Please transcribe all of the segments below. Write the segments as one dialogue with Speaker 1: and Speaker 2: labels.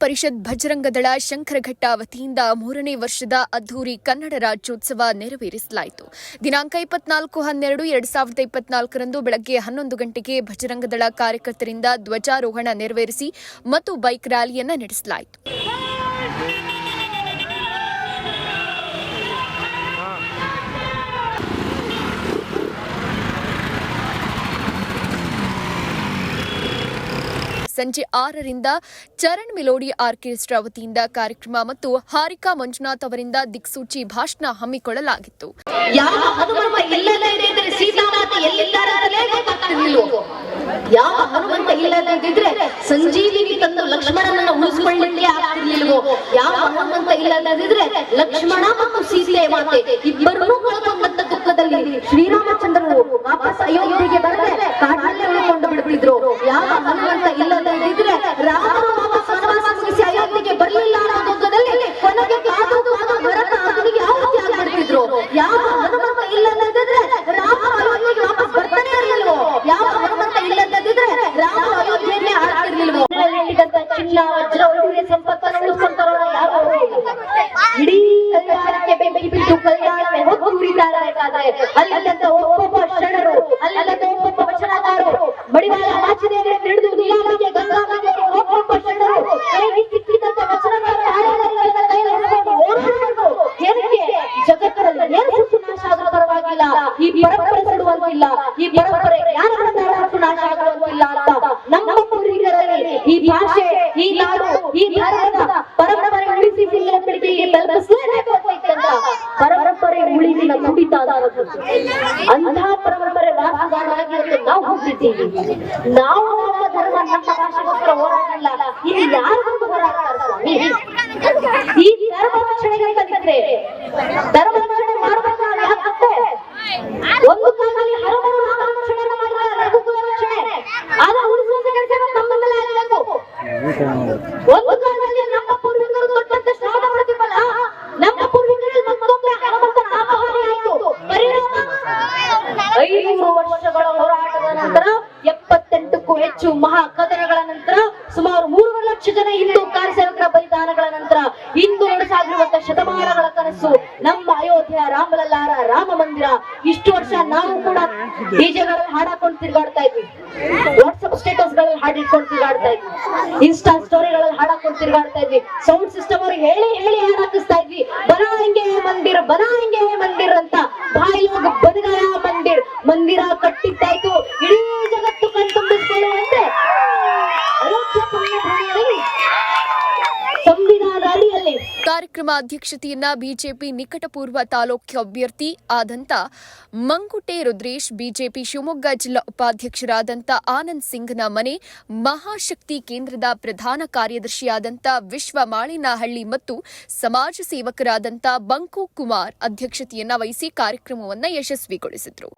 Speaker 1: ಪರಿಷತ್ ಭಜರಂಗದಳ ಶಂಕರಘಟ್ಟ ವತಿಯಿಂದ 3ನೇ ವರ್ಷದ ಅದ್ದೂರಿ ಕನ್ನಡ ರಾಜ್ಯೋತ್ಸವ ನೆರವೇರಿಸಲಾಯಿತು. ದಿನಾಂಕ 24/12/2024 ರಂದು ಬೆಳಗ್ಗೆ 11 ಗಂಟೆಗೆ ಭಜರಂಗದಳ ಕಾರ್ಯಕರ್ತರಿಂದ ಧ್ವಜಾರೋಹಣ ನೆರವೇರಿಸಿ ಮತ್ತು ಬೈಕ್ ರ್ಯಾಲಿಯನ್ನು ನಡೆಸಲಾಯಿತು. ಸಂಜೆ 6ರಿಂದ ಚರಣ್ ಮೆಲೋಡಿ ಆರ್ಕೆಸ್ಟ್ರಾ ವತಿಯಿಂದ ಕಾರ್ಯಕ್ರಮ ಮತ್ತು ಹಾರಿಕಾ ಮಂಜುನಾಥ್ ಅವರಿಂದ ದಿಕ್ಸೂಚಿ ಭಾಷಣ ಹಮ್ಮಿಕೊಳ್ಳಲಾಗಿತ್ತು.
Speaker 2: ಯಾವ ಹನುಮಂತ ಇಲ್ಲದಿದ್ರೆ ಸಂಜೀವಿನಿ ತಂದು ಲಕ್ಷ್ಮಣನನ್ನು ಉಳಿಸಿಕೊಳ್ಳಲಿಕ್ಕೆ ಆಗ್ತಿರ್ಲಿಲ್ವೋ? ಯಾವ ಹನುಮಂತ ಇಲ್ಲದಿದ್ರೆ ಲಕ್ಷ್ಮಣ ಮತ್ತು ಸೀತೆ ಮಾತೆ ಇಬ್ಬರನ್ನೂ ಕಳ್ಕೊಂಡಂತ ದುಃಖದಲ್ಲಿ ಶ್ರೀರಾಮಚಂದ್ರರು ವಾಪಸ್ ಅಯೋಧ್ಯೆಗೆ ಬರದೆ ಕಾಡಿನಲ್ಲೇ ಉಳ್ಕೊಂಡು ಬಿಡ್ತಿದ್ರು. ಯಾವ ಹನುಮಂತ ಇಲ್ಲದಿದ್ರೆ ರಾಮನು ವಾಪಸ್ ವನವಾಸ ಮುಗಿಸಿ ಅಯೋಧ್ಯೆಗೆ ಬರಲಿಲ್ಲ ಅನ್ನೋ ದುಃಖದಲ್ಲಿ ಕೊನೆಗೆ ಕಾದು ಭರತ ಅವನಿಗೆ ಆಹುತಿ ಆಗ್ಬಿಡ್ತಿದ್ರು. ಯಾವ ಹನುಮಂತ ಇಲ್ಲದಿದ್ರೆ ರಾಮ ಅಯೋಧ್ಯೆಗೆ ವಾಪಸ್ ಬರ್ತಾನೆ ಇರಲಿಲ್ವೋ? ಯಾವ ಹನುಮಂತ ಇಲ್ಲದಿದ್ರೆ ರಾಮ ಅಯೋಧ್ಯೆಯನ್ನೇ ಆಡ್ತಿರ್ಲಿಲ್ವೋ? ಚಿನ್ನ ವಜ್ರ ಒಳ್ಳೆ ಸಂಪತ್ತನ್ನು ಉಳಿಸ್ಕೊಂತಾರೋ ಯಾರು? ಇಡೀ ಕಲ್ಯಾಣಕ್ಕೆ ಬೆಂಕಿ ಬಿಟ್ಟು ಕಲ್ಯಾಣವೇ ಹೊತ್ತು ಉರಿತಾರಬೇಕಾದ್ರೆ ಅಲ್ಲಂತ ಒಬ್ಬೊಬ್ಬ ಶರಣರು, ಅಲ್ಲಂತ ಒಬ್ಬೊಬ್ಬ ವಚನಕಾರರು, ಬಡಿವಾಳ ಆಚರಣೆ ತಿಳಿದು ನೀಲಾಂಬಿಕೆ ಗಂಗಾಂಬಿಕೆ ಒಬ್ಬೊಬ್ಬ ಶರಣರು ಕೈಗೆ ಸಿಕ್ಕಿದಂತ ವಚನಕಾರರ ಏನಕ್ಕೆ ಜಗತ್ತಲ್ಲಿ ಏನು ನಾಶ ಆದ್ರೂ ಪರವಾಗಿಲ್ಲ, ಈ ಪರಂಪರೆ ಸುಡುವಂತಿಲ್ಲ, ಈ ಪರಂಪರೆ ಜ್ಞಾನಗಳನ್ನು ನಾಶ ಆಗುವಂತಿಲ್ಲ ಅಂತ ನಮ್ಮ ಪೂರ್ವಿಕರಲ್ಲಿ ಈ ಭಾಷೆ, ಈ ನಾಡು, ಈ ಧರ್ಮದ ಪರಂಪರೆ ಉಳಿಸಿ ಜಿಲ್ಲೆ ಪೀಳಿಗೆಗೆ ತಲುಪಿಸಲೇಬೇಕು ಅಂತ ಪರಂಪರೆ ಉಳಿವಿನ ತುಡಿತ ಅಂತಹ ಪರಂಪರೆ ವಾರಸುದಾರರಾಗಿ ನಾವು ಹೋಗಿದ್ದೀವಿ. ನಾವು ನಮ್ಮ ಧರ್ಮ ನಮ್ಮ ಭಾಷೆಗೋಸ್ಕರ ಹೋರಾಡಲ್ಲ, ಇಲ್ಲಿ ಯಾರಿಗೊಂದು ಹೋರಾಡ್ತಾರೆ ಸ್ವಾಮಿ? ಈ ಧರ್ಮ ರಕ್ಷಣೆಗೆ ಬಂದಿದ್ರೆ ಧರ್ಮ ರಕ್ಷಣೆ ಮಾಡಬೇಕಾದ್ರೆ ಯಾಕಂತೆ ಒಂದು ಕಾಲದಲ್ಲಿ ಹಲವಾರು ನಾಮ ರಕ್ಷಣೆ ಮಾಡಿದ ರಘುಕುಲ ರಕ್ಷಣೆ ಆಗ ಉಳಿಸುವಂತ ಕೆಲಸ ನಮ್ಮನ್ನೆಲ್ಲ ಆಗಬೇಕು. ಒಂದು ಕಾಲದಲ್ಲಿ ನಮ್ಮ ಪೂರ್ವಿಕರು ದೊಡ್ಡಂತ ಶ್ರಮ ಪಡ್ತೀವಲ್ಲ, ನಮ್ಮ ಪೂರ್ವಿಕರಲ್ಲಿ ಮತ್ತೊಮ್ಮೆ ಹನುಮಂತನ ಆಹ್ವಾನ ಆಯಿತು. ಪರಿಣಾಮ 500 ವರ್ಷಗಳ ಹೋರಾಟದ ನಂತರ 78ಕ್ಕೂ ಹೆಚ್ಚು ಮಹಾ ಕದನಗಳ ನಂತರ ಸುಮಾರು 3 ಲಕ್ಷ ಜನ ಹಿಂದೂ ಕಾರ್ಯಸೇವಕರ ಬಲಿದಾನಗಳ ನಂತರ ಇಂದು ನಡೆಸಾಗಿರುವಂತಹ ಶತಮಾನಗಳ ಕನಸು ನಮ್ಮ ಅಯೋಧ್ಯೆಯ ರಾಮಲಲ್ಲಾರ ರಾಮ ಮಂದಿರ. ಇಷ್ಟು ವರ್ಷ ನಾವು ಕೂಡ ಡಿಜೆಗಳಲ್ಲಿ ಹಾಡಾಕೊಂಡು ತಿರುಗಾಡ್ತಾ ಇದ್ವಿ, ವಾಟ್ಸ್ಆಪ್ ಸ್ಟೇಟಸ್ ಗಳಲ್ಲಿ ಹಾಡಿಟ್ಕೊಂಡು ತಿರುಗಾಡ್ತಾ ಇದ್ವಿ, ಇನ್ಸ್ಟಾ ಸ್ಟೋರಿಗಳಲ್ಲಿ ಹಾಡಾಕೊಂಡು ತಿರುಗಾಡ್ತಾ ಇದ್ವಿ, ಸೌಂಡ್ ಸಿಸ್ಟಮ್ ಅವ್ರಿಗೆ ಹೇಳಿ ಹೇಳಿ ಹಾಡಾಕಿಸ್ತಾ ಇದ್ವಿ. ಬನಾಯಂಗೆ ಮಂದಿರ್ ಬನಾಯಂಗೆ ಮಂದಿರ್ ಅಂತ ಭಾಯಿ ಲೋಗ ಬನಗಾಯ ಮಂದಿರ್ ಮಂದಿರ ಕಟ್ಟಿದ್ದಾಯ್ತು. ಇಡೀ ಜಗತ್ತು ಕಣ್ತುಂಬಿಸಿಕೊಳ್ಳುವಂತೆ ಅಯೋಧ್ಯೆ ಪುಣ್ಯಭೂಮಿಯಲ್ಲಿ ಸಂವಿಧಾನ ಅಡಿಯಲ್ಲಿ
Speaker 1: ಕಾರ್ಯಕ್ರಮ ಅಧ್ಯಕ್ಷತೆಯನ್ನ ಬಿಜೆಪಿ ನಿಕಟಪೂರ್ವ ತಾಲೂಕು ಅಭ್ಯರ್ಥಿ ಆದಂತ ಮಂಗುಟೆ ರುದ್ರೇಶ್, ಬಿಜೆಪಿ ಶಿವಮೊಗ್ಗ ಜಿಲ್ಲಾ ಉಪಾಧ್ಯಕ್ಷರಾದಂಥ ಆನಂದ್ ಸಿಂಗ್ನ ಮನೆ, ಮಹಾಶಕ್ತಿ ಕೇಂದ್ರದ ಪ್ರಧಾನ ಕಾರ್ಯದರ್ಶಿಯಾದಂಥ ವಿಶ್ವ ಮಾಳಿನಹಳ್ಳಿ ಮತ್ತು ಸಮಾಜ ಸೇವಕರಾದಂಥ ಬಂಕು ಕುಮಾರ್ ಅಧ್ಯಕ್ಷತೆಯನ್ನ ವಹಿಸಿ ಕಾರ್ಯಕ್ರಮವನ್ನು ಯಶಸ್ವಿಗೊಳಿಸಿದರು.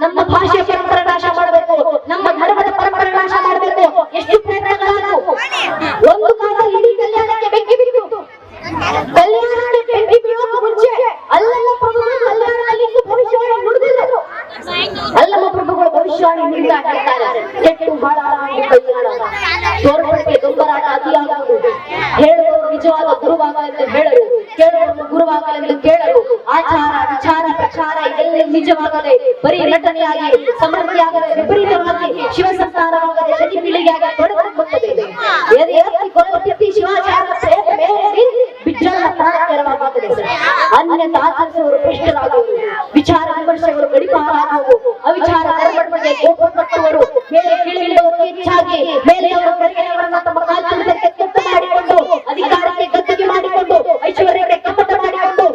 Speaker 2: ನಮ್ಮ ಭಾಷೆಯ ಪರಂಪರೆ ನಾಶ ಮಾಡಬೇಕು, ನಮ್ಮ ಧರ್ಮದ ಪರಂಪರೆ ನಾಶ ಮಾಡಬೇಕು. ಎಷ್ಟು ಪ್ರಯತ್ನಗಳಾದವು. ಒಂದು ಕಾಲದಲ್ಲಿ ಇಡೀ ಕಲ್ಯಾಣಕ್ಕೆ ಬೆಂಕಿ ಬಿದ್ದು, ಕಲ್ಯಾಣಕ್ಕೆ ಬೆಂಕಿ ಬೀಳೋಕೆ ಮುಂಚೆ ಅಲ್ಲಮ್ಮ ಪ್ರಭುಗಳು ಕಲ್ಯಾಣದಲ್ಲಿ ಭವಿಷ್ಯವಾಣಿ ನುಡಿದಿದ್ದರು. ಅಲ್ಲಮ್ಮ ಪ್ರಭುಗಳು ಭವಿಷ್ಯವಾಣಿ ನುಡಿದ ಹೇಳ್ತಾರೆ, ಕೆಟ್ಟು ಹಾಳಾಗಿ ಕಲ್ಯಾಣ ತೋರ್ಪಡಿಕೆ ದೊಂಬರಾಟ ಅತಿಯಾಗುವುದು, ಹೇಳುವವರು ನಿಜವಾದ ಗುರುವಾಗಲೆಂದು ಹೇಳಲು, ಕೇಳುವವರು ಗುರುವಾಗಲೆಂದು ಕೇಳಲು, ಆಚಾರ ವಿಚಾರ ಪ್ರಚಾರ ಇದೆಲ್ಲ ನಿಜವಾಗದೆ ಬರೀ ನಟನೆಯಾಗಿ ಸಮೃದ್ಧಿಯಾಗದೆ ವಿಪರೀತವಾಗಿ ಶಿವಸಂತಾನವಾಗದೆ ಶನಿ ಪೀಳಿಗೆಯಾಗಿ ತೊಡಗುತ್ತದೆ. ಶಿವಾಚಾರದ ಅನ್ಯತ ಆಚರಿಸುವವರು ಭ್ರಷ್ಟರಾಗುವರು, ವಿಚಾರ ವಿಮರ್ಶೆಗಳು ಗಡಿಪಾರಾಗುವು, ಅವಿಚಾರ ಧರ್ಮಗಳಿಗೆ ಕೋಪ ಕಟ್ಟುವರು, ಮೇಲೆ ಕೀಳಿಡುವವರು ಹೆಚ್ಚಾಗಿ ಮೇಲೆಯವರು ಕಡೆಯವರನ್ನ ತಮ್ಮ ಕಾಲ್ಚುವುದಕ್ಕೆ ಕೆಟ್ಟ ಮಾಡಿಕೊಂಡು, ಅಧಿಕಾರಕ್ಕೆ ಗದ್ದುಗೆ ಮಾಡಿಕೊಂಡು, ಐಶ್ವರ್ಯಕ್ಕೆ ಕಮ್ಮಟ ಮಾಡಿಕೊಂಡು,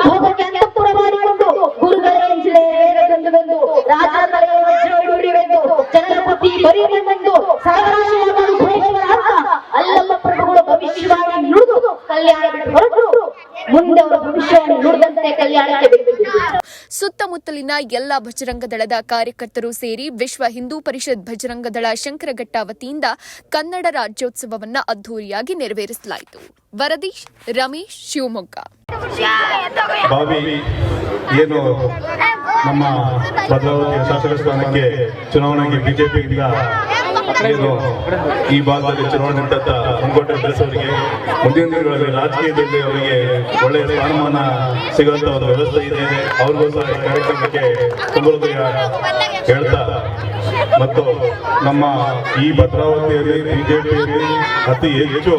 Speaker 2: ಭೋಗಕ್ಕೆ ಅಂತಃಪುರ ಮಾಡಿಕೊಂಡು, ಗುರುಗಳೇ ಎಂಜಿಲೆ ವೇದವೆಂದು ರಾಜರ ತಲೆಯ ವಜ್ರ ಉರಿವೆಂದು ಜನರ ಪ್ರತಿ ಬರೀವೆಂದು ಸರ್ವನಾಶವಾಗಲು ಭಯಂಕರ ಅಂತ ಅಲ್ಲಮ್ಮ ಪ್ರಭುಗಳು ಭವಿಷ್ಯವಾಣಿ ನುಡಿದು ಕಲ್ಯಾಣ ಬಿಟ್ಟು ಹೊರಟರು. ಮುಂದೆ ಅವರ ಭವಿಷ್ಯವಾಣಿ ನುಡಿದಂತೆ ಕಲ್ಯಾಣಕ್ಕೆ ಬೆಂಬಲಿಸಿದರು.
Speaker 1: ಸುತ್ತಮುತ್ತಲಿನ ಎಲ್ಲ ಭಜರಂಗದಳದ ಕಾರ್ಯಕರ್ತರು ಸೇರಿ ವಿಶ್ವ ಹಿಂದೂ ಪರಿಷತ್ ಭಜರಂಗದಳ ಶಂಕರಘಟ್ಟ ವತಿಯಿಂದ ಕನ್ನಡ ರಾಜ್ಯೋತ್ಸವವನ್ನು ಅದ್ದೂರಿಯಾಗಿ ನೆರವೇರಿಸಲಾಯಿತು. ವರದಿ ರಮೇಶ್, ಶಿವಮೊಗ್ಗ.
Speaker 3: ಏನು ನಮ್ಮ ಭದ್ರಾವತಿಯ ಶಾಸಕ ಸ್ಥಾನಕ್ಕೆ ಚುನಾವಣೆಗೆ ಬಿಜೆಪಿಯಿಂದ ಏನು ಈ ಭಾಗದಲ್ಲಿ ಚುನಾವಣೆ ನಿಂತ ಮುಂಗೋಟೆ ಬೆಳೆಸೋರಿಗೆ ಮುಂದಿನ ದಿನಗಳಲ್ಲಿ ರಾಜಕೀಯದಲ್ಲಿ ಅವರಿಗೆ ಒಳ್ಳೆಯ ಸ್ಥಾನಮಾನ ಸಿಗುವಂತ ಒಂದು ವ್ಯವಸ್ಥೆ ಇದೆ. ಅವ್ರಿಗೂ ಸಹ ಈ ಕಾರ್ಯಕ್ರಮಕ್ಕೆ ತುಂಬ ಹೇಳ್ತಾ ಮತ್ತು ನಮ್ಮ ಈ ಭದ್ರಾವತಿಯಲ್ಲಿ ಬಿಜೆಪಿಯಲ್ಲಿ ಅತಿ ಹೆಚ್ಚು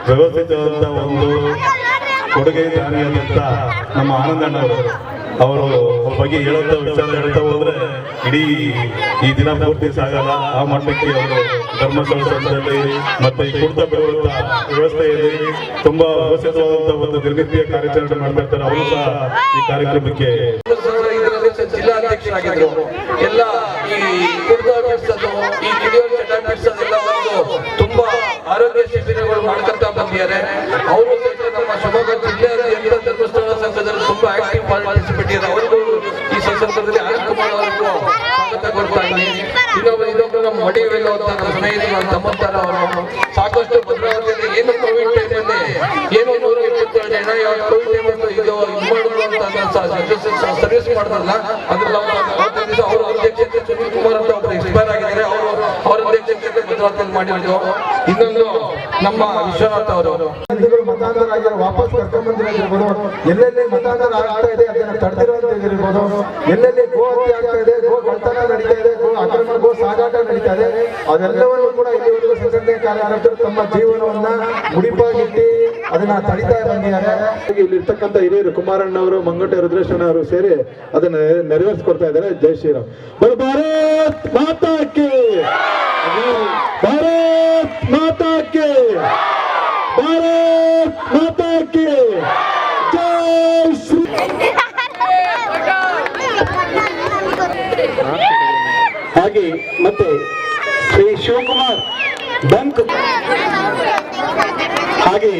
Speaker 3: ವ್ಯವಸ್ಥಿತವಾದ ಒಂದು ಕೊಡುಗೆ ದಾನಿಯಾದಂತ ನಮ್ಮ ಆನಂದಣ್ಣವರು ಅವರು ಬಗ್ಗೆ ಹೇಳುವಂತ ವಿಚಾರ ಹೇಳ್ತಾ ಹೋದ್ರೆ ಇಡೀ ಈ ದಿನ ಪೂರ್ತಿ ಸಾಗಲ್ಲ. ಆ ಮಟ್ಟಕ್ಕೆ ಅವರು ಧರ್ಮಸ್ಥಳ ಸಂಸ್ಥೆಯಲ್ಲಿ ಮತ್ತೆ ಈ ಕುರ್ತ ಬರುವಂತ ವ್ಯವಸ್ಥೆಯಲ್ಲಿ ತುಂಬಾ ವ್ಯವಸ್ಥಿತವಾದಂತಹ ಒಂದು ನಿರ್ಮಿತಿಯ ಕಾರ್ಯಾಚರಣೆ ಮಾಡ್ತಾ ಇರ್ತಾರೆ. ಅವರು ಸಹ ಈ ಕಾರ್ಯಕ್ರಮಕ್ಕೆ
Speaker 4: ಜಿಲ್ಲಾಧ್ಯಕ್ಷರಾಗಿದ್ರು. ಎಲ್ಲ ಈ ಕುರ್ತ ಬಿಡಿಸೋದು, ಈ ಕಿಡಿಯೋಲ್ ಚಟ ಬಿಡಿಸೋದೆಲ್ಲ ಒಂದು ತುಂಬಾ ಆರೋಗ್ಯ ಶಿಬಿರಗಳು ಮಾಡ್ಕೊಂತ ಬಂದಿದ್ದಾರೆ. ಅವರು ನಮ್ಮ ಶಿವಮೊಗ್ಗ ಜಿಲ್ಲೆಯಾದ್ಯಂತ ಧರ್ಮಸ್ಥಳ ಸಂಘದಲ್ಲಿ ತುಂಬಾ ಆಕ್ಟಿವ್ ಪಾರ್ಟಿಸಿಪೇಟ್ ಇದ್ದಾರೆ. ಅವರಿಗೂ ಈ ಸಂದರ್ಭದಲ್ಲಿ ಅನಂತ್ ಕುಮಾರ್ ಅವರಿಗೂ ಸ್ವಾಗತ ಕೊಡ್ತಾ ಇದ್ದೀನಿ. ಇನ್ನೊಬ್ಬರು ನಮ್ಮ ಮಡಿವೆಲ್ಲ ಅಂತ ನಮ್ಮ ಸ್ನೇಹಿತರು ತಮ್ಮಂತರ ಅವರು ಸಾಕಷ್ಟು ಭದ್ರಾವತಿಯಲ್ಲಿ ಏನು ಕೋವಿಡ್ ಟೈಮಲ್ಲಿ ಏನು 127 ಜನ ಕೋವಿಡ್ ಟೈಮಲ್ಲಿ ಇದು ಮಾಡುವಂತ ಸರ್ವಿಸ್ ಮಾಡ್ತಾರಲ್ಲ, ಅದ್ರಲ್ಲಿ ಅವರ ಅಧ್ಯಕ್ಷತೆ ಸುನೀಲ್ ಕುಮಾರ್ ಅಂತ ಒಬ್ಬರು ಎಕ್ಸ್ಪೈರ್ ಆಗಿದ್ದಾರೆ. ಅವರ ಅಧ್ಯಕ್ಷತೆ ಭದ್ರಾವತಿಯಲ್ಲಿ ಮಾಡಿರೋದು. ಇನ್ನೊಂದು ನಮ್ಮ ವಿಶ್ವನಾಥ್ ಅವರು
Speaker 5: ಮತಾಂತರ ಆಗಿರೋ ವಾಪಸ್ ಕರ್ಕೊಂಡ್ ಬಂದಿರೋದಿರ್ಬೋದು, ಎಲ್ಲೆಲ್ಲಿ ಮತಾಂತರ ಆಗ್ತಾ ಇದೆ ಅದನ್ನ ತಡೆದಿರುವಂತಿರ್ಬೋದು, ಎಲ್ಲೆಲ್ಲಿ ಗೋ ಹತ್ಯೆ ಆಗ್ತಾ ಇದೆ, ಗೋ ಕಳ್ತನ ನಡೀತಾ ಇದೆ, ಗೋ ಅಕ್ರಮ ಗೋ ಸಾಗಾಟ ನಡೀತಾ ಇದೆ, ಅದೆಲ್ಲವನ್ನು ಕೂಡ ಇಲ್ಲಿವರೆಗೂ ಸಂಘಟನೆ ಕಾರ್ಯಕರ್ತರು ತಮ್ಮ ಜೀವನವನ್ನ ಮುಡಿಪಾಗಿಟ್ಟು ಅದನ್ನ ತಡಿತಾ ಬಂದಿದ್ದಾರೆ. ಇಲ್ಲಿರ್ತಕ್ಕಂಥ ಹಿರಿಯರು ಕುಮಾರಣ್ಣವರು, ಮಂಗಟೆ ರುದ್ರೇಶಣ್ಣ ಅವರು ಸೇರಿ ಅದನ್ನ ನೆರವೇರಿಸಿಕೊಡ್ತಾ ಇದ್ದಾರೆ. ಜೈ ಶ್ರೀರಾಮ್. ಭಾರತ್ ಮಾತಾ ಕಿ, ಭಾರತ್ ಮಾತಾ ಕಿ, ಭಾರತ್ ಮಾತಾ ಕಿ ಜೈ ಶ್ರೀ. ಹಾಗೆ ಮತ್ತೆ ಶ್ರೀ ಶಿವಕುಮಾರ್ ಬಂಕ್, ಹಾಗೆ